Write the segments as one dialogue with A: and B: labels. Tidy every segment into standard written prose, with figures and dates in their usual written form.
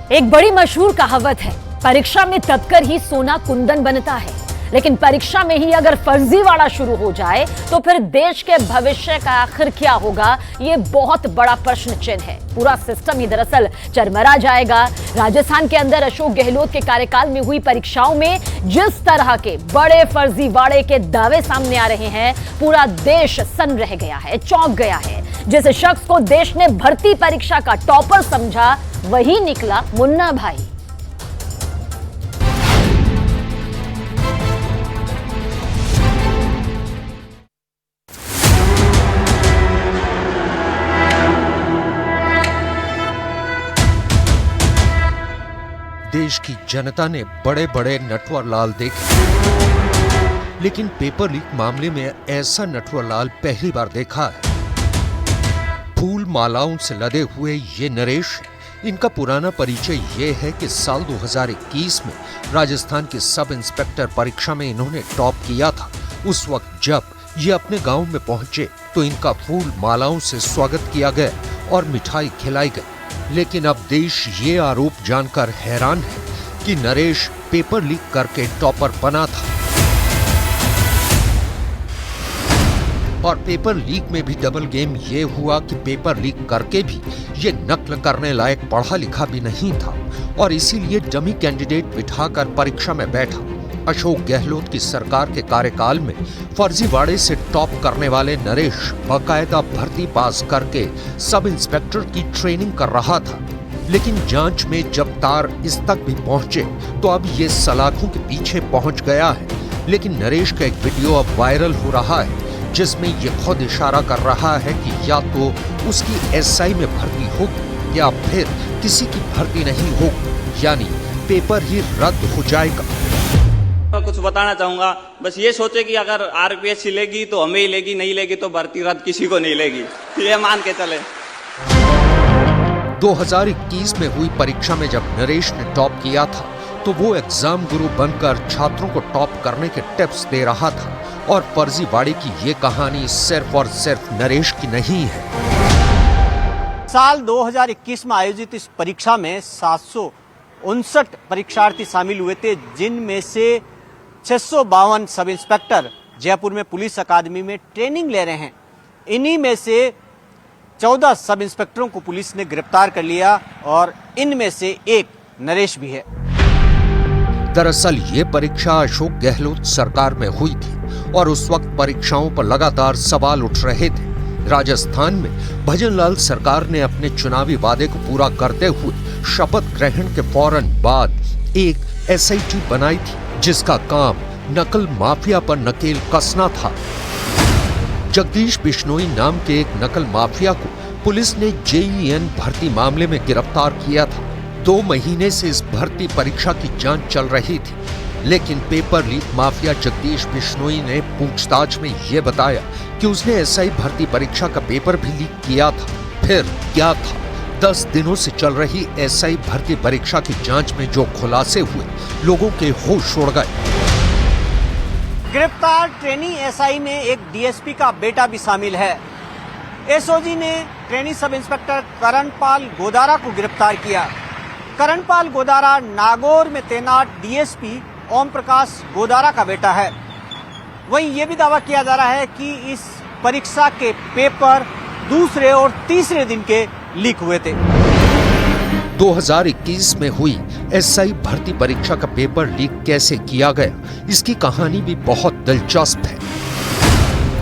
A: एक बड़ी मशहूर कहावत है, परीक्षा में तपकर ही सोना कुंदन बनता है। लेकिन परीक्षा में ही अगर फर्जीवाड़ा शुरू हो जाए तो फिर देश के भविष्य का आखिर क्या होगा, ये बहुत बड़ा प्रश्न चिन्ह है। पूरा सिस्टम ही दरअसल चरमरा जाएगा। राजस्थान के अंदर अशोक गहलोत के कार्यकाल में हुई परीक्षाओं में जिस तरह के बड़े फर्जीवाड़े के दावे सामने आ रहे हैं, पूरा देश सन्न रह गया है, चौंक गया है। जिस शख्स को देश ने भर्ती परीक्षा का टॉपर समझा, वही निकला मुन्ना भाई।
B: देश की जनता ने बड़े बड़े नटवर लाल देखे, लेकिन पेपर लीक मामले में ऐसा नटवर लाल पहली बार देखा है। फूल मालाओं से लदे हुए ये नरेश, इनका पुराना परिचय ये है कि साल 2021 में राजस्थान की सब इंस्पेक्टर परीक्षा में इन्होंने टॉप किया था। उस वक्त जब ये अपने गांव में पहुंचे तो इनका फूल मालाओं से स्वागत किया गया और मिठाई खिलाई गई। लेकिन अब देश ये आरोप जानकर हैरान है कि नरेश पेपर लीक करके टॉपर बना था। और पेपर लीक में भी डबल गेम ये हुआ कि पेपर लीक करके भी ये नकल करने लायक पढ़ा लिखा भी नहीं था और इसीलिए डमी कैंडिडेट बिठाकर परीक्षा में बैठा। अशोक गहलोत की सरकार के कार्यकाल में फर्जीवाड़े से टॉप करने वाले नरेश बाकायदा भर्ती पास करके सब इंस्पेक्टर की ट्रेनिंग कर रहा था। लेकिन जांच में जब तार इस तक भी पहुंचे तो अब ये सलाखों के पीछे पहुंच गया है। लेकिन नरेश का एक वीडियो अब वायरल हो रहा है जिसमें ये खुद इशारा कर रहा है कि या तो उसकी एसआई में भर्ती होगी या फिर किसी की भर्ती नहीं होगी, यानी पेपर ही रद्द हो जाएगा।
C: मैं कुछ बताना चाहूंगा, बस ये सोचे कि अगर आरपीएससी लेगी तो हमें ही लेगी, नहीं लेगी तो भर्ती रद्द किसी को नहीं लेगी, ये मान के चले।
B: 2021 में हुई परीक्षा में जब नरेश ने टॉप किया था तो वो एग्जाम गुरु बनकर छात्रों को टॉप करने के टिप्स दे रहा था। और फर्जीवाड़े की ये कहानी सिर्फ और सिर्फ नरेश की नहीं है।
D: साल 2021 में आयोजित इस परीक्षा में 759 परीक्षार्थी शामिल हुए थे, जिनमें से 652 सब इंस्पेक्टर जयपुर में पुलिस अकादमी में ट्रेनिंग ले रहे हैं। इन्हीं में से 14 सब इंस्पेक्टरों को पुलिस ने गिरफ्तार कर लिया और इनमें से एक नरेश भी है।
B: दरअसल ये परीक्षा अशोक गहलोत सरकार में हुई थी और उस वक्त परीक्षाओं पर लगातार सवाल उठ रहे थे। राजस्थान में भजनलाल सरकार ने अपने चुनावी वादे को पूरा करते हुए शपथ ग्रहण के फौरन बाद एक एसआईटी बनाई थी जिसका काम नकल माफिया पर नकेल कसना था। जगदीश बिश्नोई नाम के एक नकल माफिया को पुलिस ने जेईएन भर्ती मामले में गिरफ्तार किया था। 2 महीने से इस भर्ती परीक्षा की जांच चल रही थी, लेकिन paper leak mafia Jagdish Bishnoi ने पूछताछ में यह बताया कि उसने एसआई भर्ती परीक्षा का पेपर भी लीक किया था। फिर क्या था? 10 दिनों से चल रही एसआई भर्ती परीक्षा की जांच में जो खुलासे हुए, लोगों के होश उड़ गए।
D: गिरफ्तार ट्रेनी एसआई में एक डीएसपी का बेटा भी शामिल है। एसओजी ने trainee sub inspector Karanpal Godara को गिरफ्तार किया। करणपाल गोदारा नागौर में तैनात डीएसपी ओम प्रकाश गोदारा का बेटा है। वहीं यह भी दावा किया जा रहा है कि इस परीक्षा के पेपर दूसरे और तीसरे दिन के लीक हुए थे।
B: 2021 में हुई एसआई भर्ती परीक्षा का पेपर लीक कैसे किया गया, इसकी कहानी भी बहुत दिलचस्प है।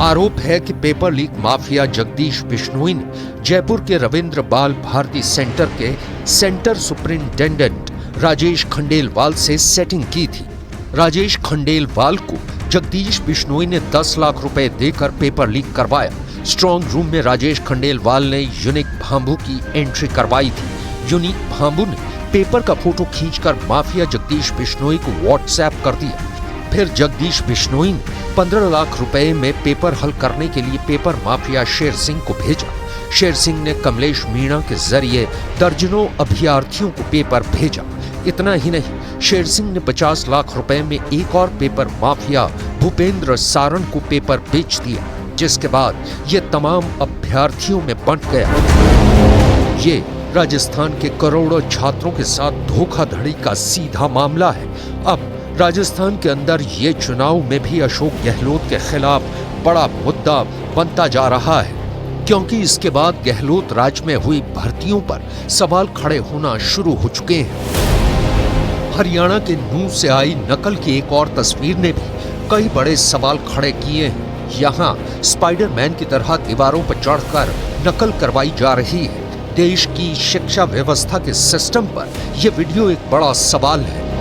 B: आरोप है कि paper leak mafia Jagdish Bishnoi ने जयपुर के रविंद्र बाल भारती सेंटर के सेंटर सुपरिंटेंडेंट राजेश खंडेलवाल से सेटिंग की थी। राजेश खंडेलवाल को जगदीश बिश्नोई ने 10 लाख रुपए देकर पेपर लीक करवाया। स्ट्रॉन्ग रूम में राजेश खंडेलवाल ने यूनिक भांबू की एंट्री करवाई थी। यूनिक भांबू ने पेपर का फोटो खींचकर माफिया जगदीश बिश्नोई को व्हाट्सएप कर दिया। फिर जगदीश बिश्नोई ने 15 लाख रुपए में पेपर हल करने के लिए पेपर माफिया शेर सिंह को भेजा। शेर सिंह ने कमलेश मीणा के जरिए दर्जनों अभ्यर्थियों को पेपर भेजा। इतना ही नहीं, शेर सिंह ने 50 लाख रुपए में एक और पेपर माफिया भूपेंद्र सारण को पेपर बेच दिया, जिसके बाद ये तमाम अभ्यर्थियों में बंट गया। ये राजस्थान के करोड़ों छात्रों के साथ धोखाधड़ी का सीधा मामला है। अब राजस्थान के अंदर ये चुनाव में भी अशोक गहलोत के खिलाफ बड़ा मुद्दा बनता जा रहा है, क्योंकि इसके बाद गहलोत राज में हुई भर्तियों पर सवाल खड़े होना शुरू हो चुके हैं। हरियाणा के नूह से आई नकल की एक और तस्वीर ने भी कई बड़े सवाल खड़े किए हैं। यहाँ स्पाइडरमैन की तरह दीवारों पर चढ़कर नकल करवाई जा रही है। देश की शिक्षा व्यवस्था के सिस्टम पर यह वीडियो एक बड़ा सवाल है।